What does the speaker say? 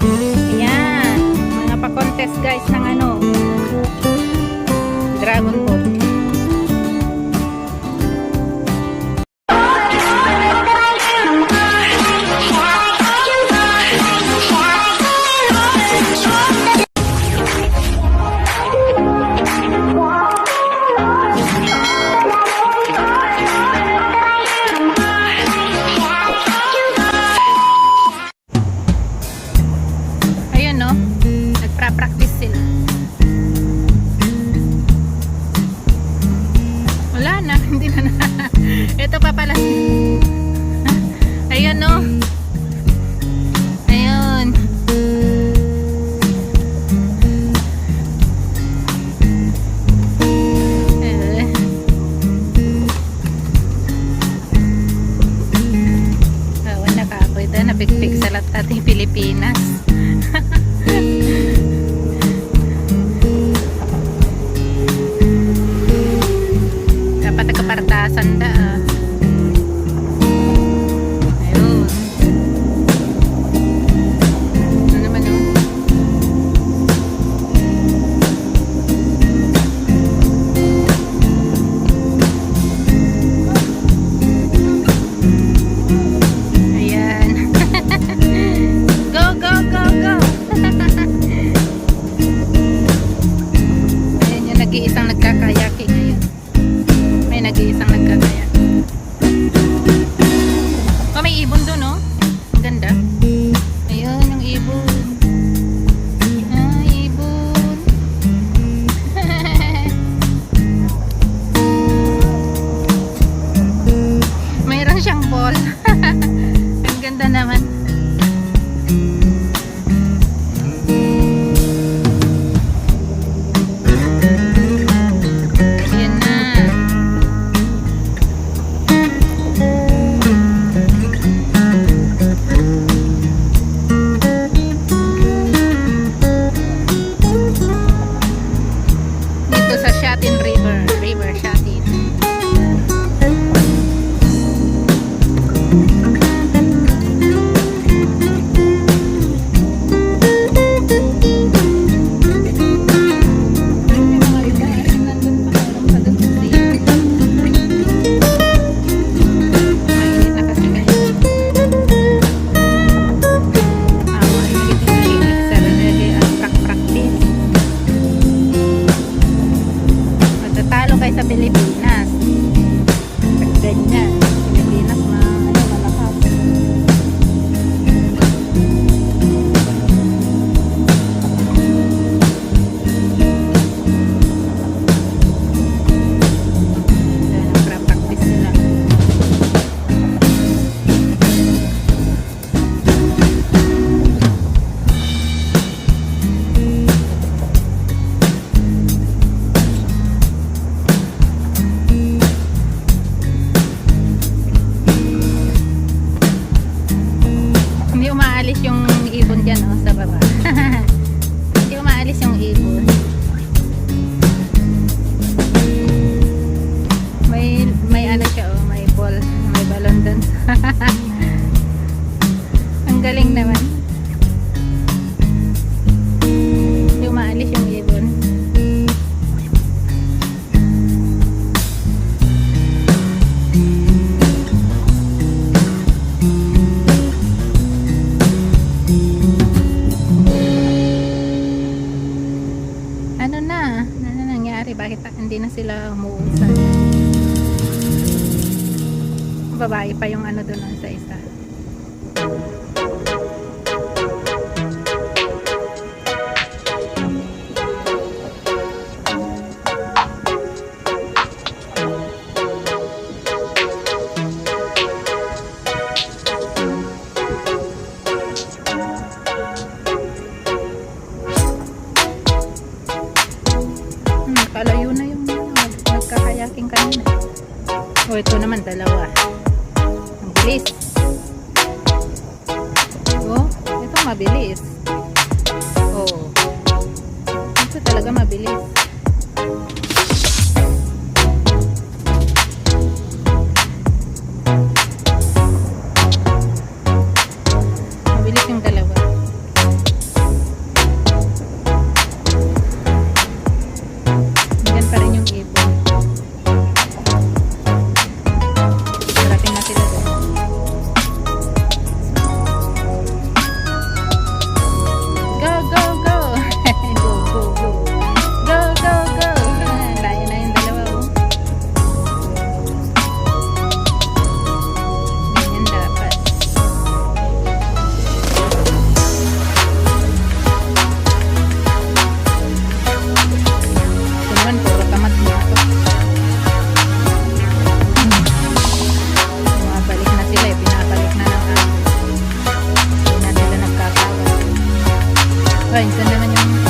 Ayan, mga pa-contest guys ng ano, Dragon Boat. Ayun no, nagpra-practice sila. Wala na, hindi na na. Ito pa pala. Ayun no. Ayun. Awan na ka ako ito. Napigpig sa lahat ating Pilipinas. Dapat nagkapartasan da ah. Ayun. Ano naman yun? Ayan. Go, go, go, go. Ayan yung nag-iisang nagkakayaki ngayon. May nag-iisang nagkakaya. Oh, may ibon doon, no? Ang ganda. Ayun, yung ibon. Ah, ibon. Mayroon siyang ball. Ang ganda naman. Ayan na. Dito sa Shatin River Shatin. May mga iba, nandun pa, meron pa dun sa sea. Mainit na kasi ngayon. Mainit sa lalagay ang practice. Matatalo kayo sa Pilipinas. Pag ganyan, Pilipinas malakas. Nagpra-practice sila. Hindi umaalis yung ibon dyan oh, sa baba. Hindi umaalis yung ibon. May ano siya oh, may ball, may balon dun. Ang galing naman. Hindi umaalis yung ibon. Ano nangyari? Bakit hindi na sila umuusad? Babae pa yung ano doon sa isa. Kalayo na yung nagkakayaking kanina. O ito naman dalawa. Ang bilis. Oh, ito mabilis. Oh. Ito talaga mabilis. Mabilis yung dalawa. Ay, ganda naman yung